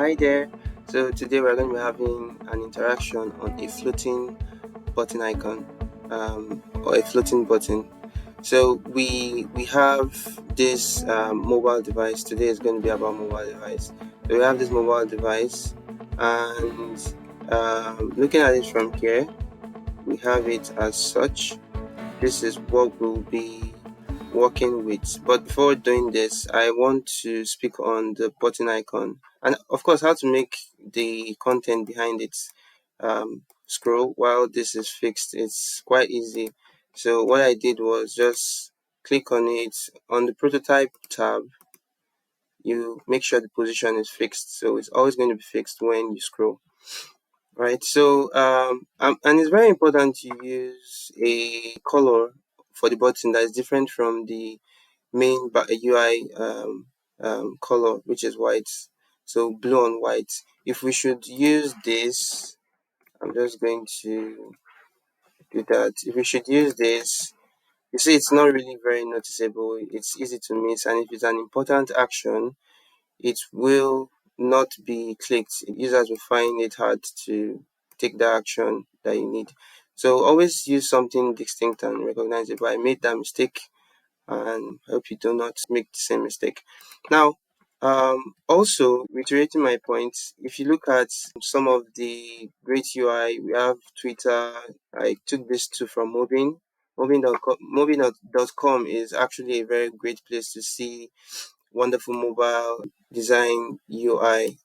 Hi there. So today we're going to be having an interaction on a floating button icon, or a floating button. So we have this mobile device. Today is going to be about mobile device. So we have this mobile device, and looking at it from here, we have it as such. This is what we'll be working with. But before doing this, I want to speak on the button icon and, of course, how to make the content behind it scroll while this is fixed. It's quite easy. So, what I did was just click on it on the prototype tab. You make sure the position is fixed, so it's always going to be fixed when you scroll. Right, so and it's very important to use a color for the button that is different from the main UI color, which is white. So blue on white. If we should use this, I'm just going to do that. If we should use this, you see, it's not really very noticeable. It's easy to miss, and if it's an important action, it will not be clicked. Users will find it hard to take the action that you need. So always use something distinct and recognizable. I made that mistake, and hope you do not make the same mistake. Now, also reiterating my point, if you look at some of the great UI, we have Twitter. I took this too from Moving. Moving.com is actually a very great place to see wonderful mobile design UI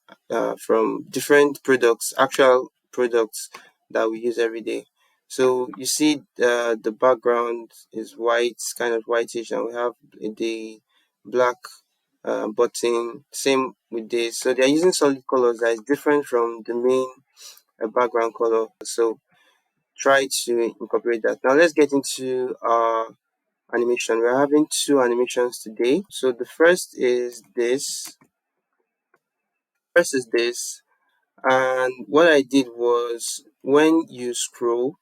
from different products, actual products that we use every day. So you see the background is white, kind of whitish, and we have the black button. Same with this. So they're using solid colors that is different from the main background color. So try to incorporate that. Now let's get into our animation. We're having two animations today. So the first is this. And what I did was when you scroll,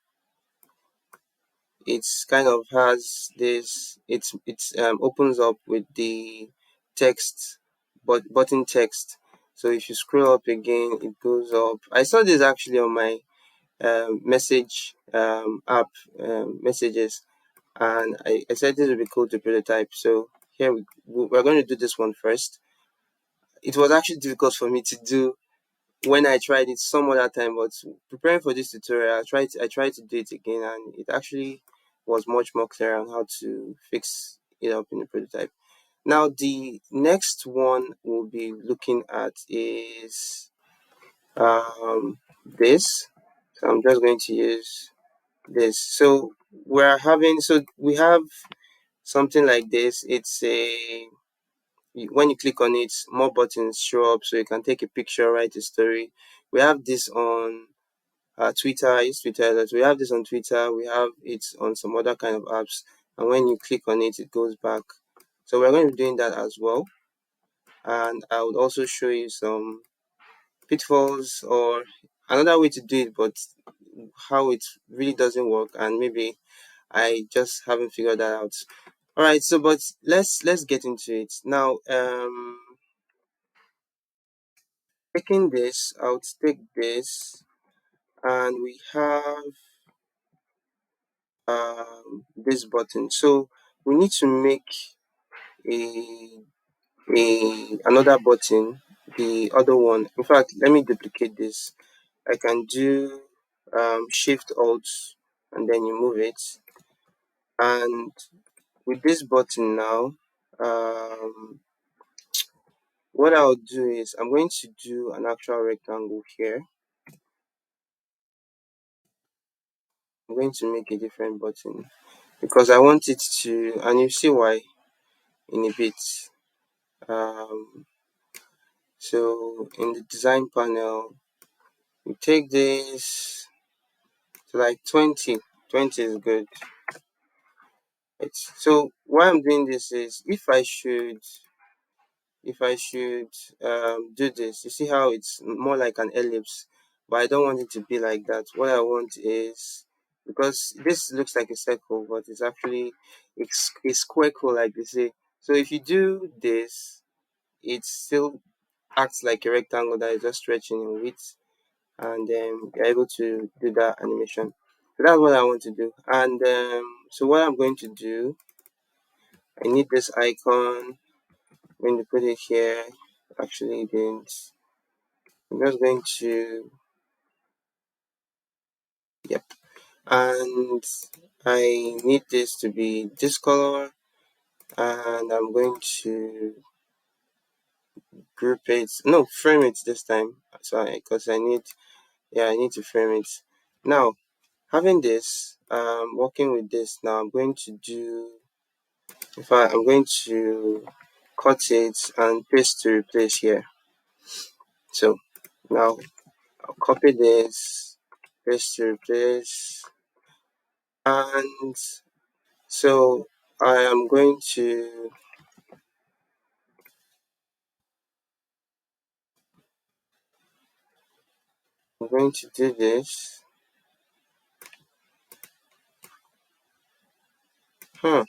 it's kind of has this. It's opens up with the text, but button text. So if you scroll up again, it goes up. I saw this actually on my message app, messages, and I said this would be cool to prototype. So here we're going to do this one first. It was actually difficult for me to do when I tried it some other time, but preparing for this tutorial, I tried to do it again, and it actually was much more clear on how to fix it up in the prototype. Now the next one we'll be looking at is this. So I'm just going to use this. So we have something like this. It's a when you click on it, more buttons show up, so you can take a picture, write a story. We have this on Twitter. I use Twitter a lot. We have this on Twitter. We have it on some other kind of apps, and when you click on it, it goes back. So we're going to be doing that as well, and I would also show you some pitfalls or another way to do it, but how it really doesn't work, and maybe I just haven't figured that out. All right, so but let's get into it now. Taking this, I'll take this, and we have this button. So we need to make a another button, the other one. In fact, let me duplicate this. I can do Shift Alt, and then you move it. And with this button now, what I'll do is I'm going to do an actual rectangle here. I'm going to make a different button because I want it to, and you see why in a bit. Um, so in the design panel, we take this to like 20. 20 is good. Right. So why I'm doing this is if I should do this, you see how it's more like an ellipse, but I don't want it to be like that. What I want is, because this looks like a circle, but it's actually a square like they say. So if you do this, it's still acts like a rectangle that is just stretching in width, and you're able to do that animation. So that's what I want to do. And so what I'm going to do, I need this icon. I'm going to put it here. Actually, didn't. I'm just going to, yep. And I need this to be this color, and I'm going to group it. No, frame it this time. So because I need, yeah, I need to frame it. Now, having this, working with this, now I'm going to do, in fact, I'm going to cut it and paste to replace here. So now I'll copy this, paste to replace, and so I am going to, I'm going to do this. Huh,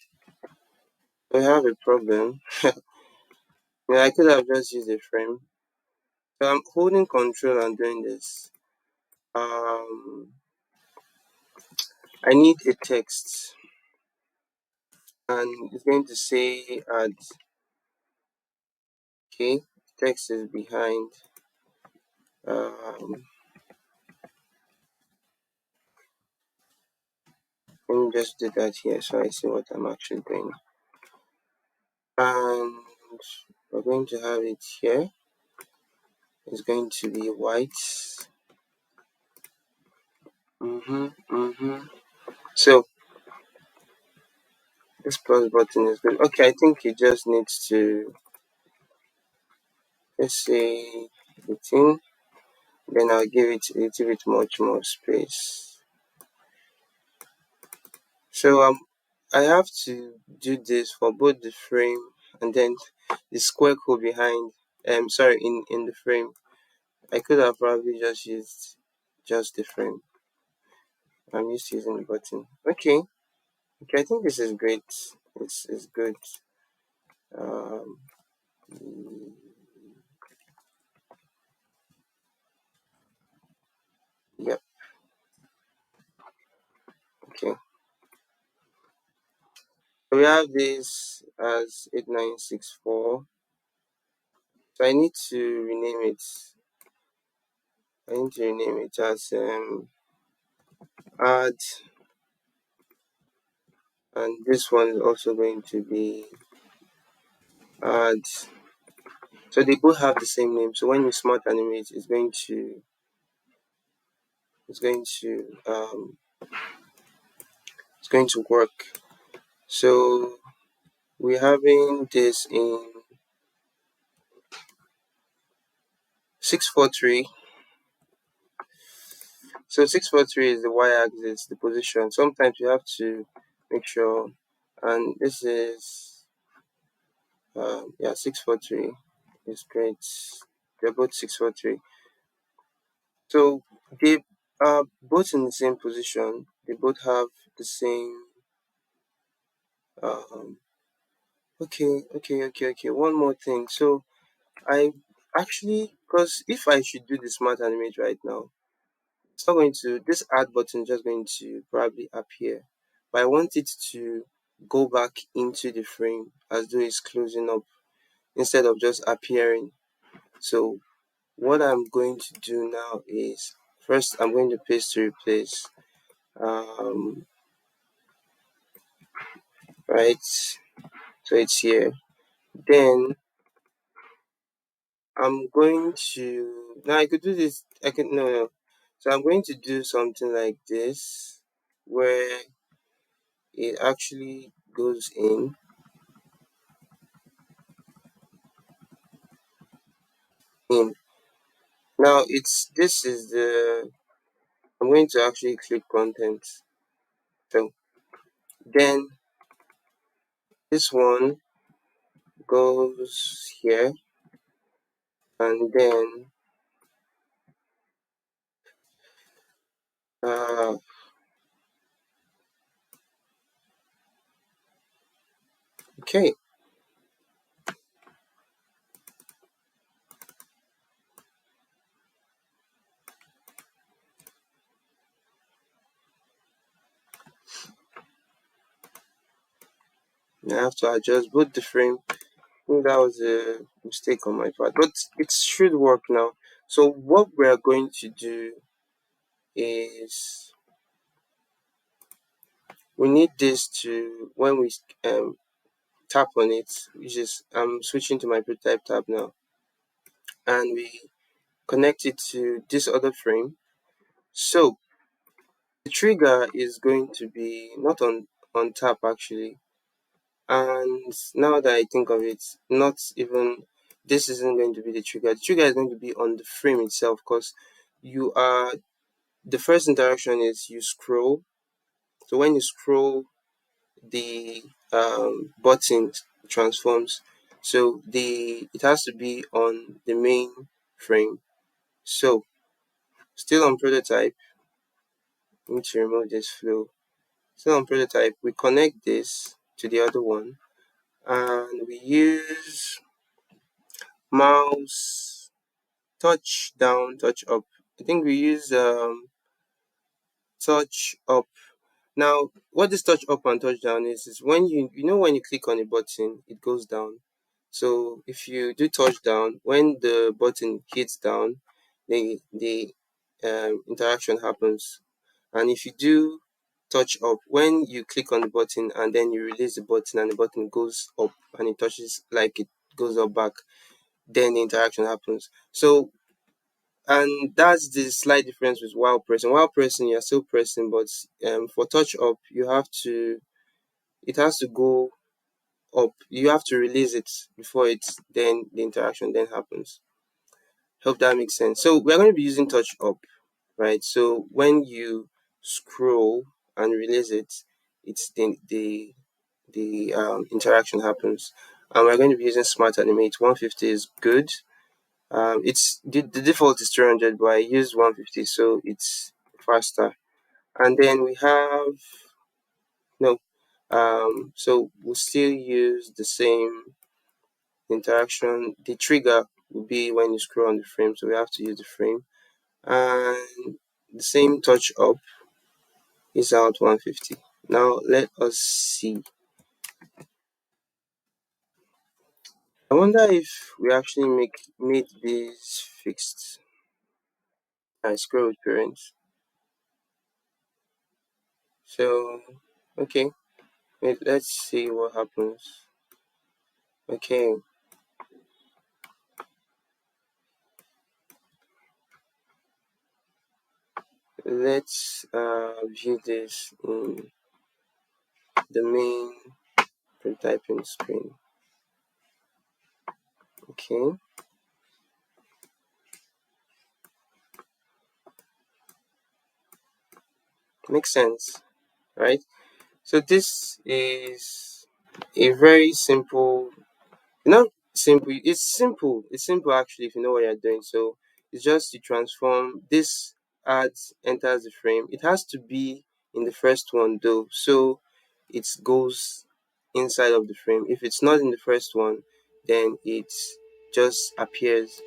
we have a problem. Yeah, I could have just used a frame. So I'm holding control and doing this. Um, I need a text, and it's going to say add. Okay, text is behind. Um, Let me just do that here so I see what I'm actually doing. And we're going to have it here. It's going to be white. So this plus button is good. Okay, I think it just needs to, let's say 18. Then I'll give it a little bit much more space. So I have to do this for both the frame and then the square code behind. Sorry, in the frame. I could have probably just used just the frame. I'm used to using the button. Okay. Okay, I think this is great. It's good. Um, yep. Okay. So we have this as 8964. So I need to rename it. I need to rename it as add, and this one is also going to be add. So they both have the same name. So when you smart animate, it's going to work. So we're having this in 643. So 643 is the y-axis, the position. Sometimes you have to make sure, and this is yeah, 643 is great. They're both 643. So they are both in the same position. They both have the same. Um, okay. One more thing. So I actually, because if I should do the smart animate right now, it's not going to, this add button is just going to probably appear, but I want it to go back into the frame as though it's closing up instead of just appearing. So what I'm going to do now is, first I'm going to paste to replace, um, right, so it's here. Then I'm going to, now I could do this, I could, no, so I'm going to do something like this where it actually goes in. Now this is the, I'm going to actually click content. So then this one goes here, and then uh okay. I have to adjust both the frame. I think that was a mistake on my part, but it should work now. So what we are going to do is we need this to when we tap on it, which is I'm switching to my prototype tab now, and we connect it to this other frame. So the trigger is going to be not on tap actually. And now that I think of it, not even this isn't going to be the trigger. The trigger is going to be on the frame itself because you are the first interaction is you scroll. So when you scroll, the button transforms. So the it has to be on the main frame. So still on prototype, I need to remove this flow. Still on prototype, we connect this to the other one and we use mouse touch down, touch up. I think we use touch up. Now, what this touch up and touch down is when when you click on a button, it goes down. So if you do touch down, when the button hits down, the interaction happens. And if you do touch up, when you click on the button and then you release the button and the button goes up and it touches like it goes up back, then the interaction happens. So and that's the slight difference with while pressing. While pressing, you're still pressing, but for touch up, it has to go up. You have to release it before then the interaction then happens. Hope that makes sense. So we're going to be using touch up, right? So when you scroll and release it, it's the interaction happens. And we're going to be using Smart Animate. 150 is good. It's the default is 300, but I use 150, so it's faster. And then we have no, so we'll still use the same interaction. The trigger will be when you scroll on the frame, so we have to use the frame, and the same touch up is out 150. Now let us see. I wonder if we actually made this fixed. I scroll with parents. So okay. Wait, let's see what happens. Okay, let's view this in the main prototyping screen. Okay, makes sense, right? So this is a very simple, not simple, it's simple actually if you know what you're doing. So it's just to transform this adds enters the frame. It has to be in the first one though, so it goes inside of the frame. If it's not in the first one, then it just appears.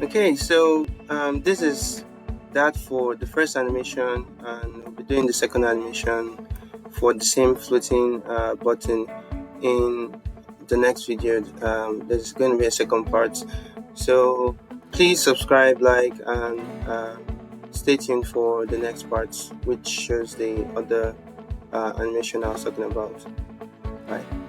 Okay, so this is that for the first animation, and we'll be doing the second animation for the same floating button in the next video. There's going to be a second part, so please subscribe, like, and stay tuned for the next parts, which shows the other animation I was talking about. Bye.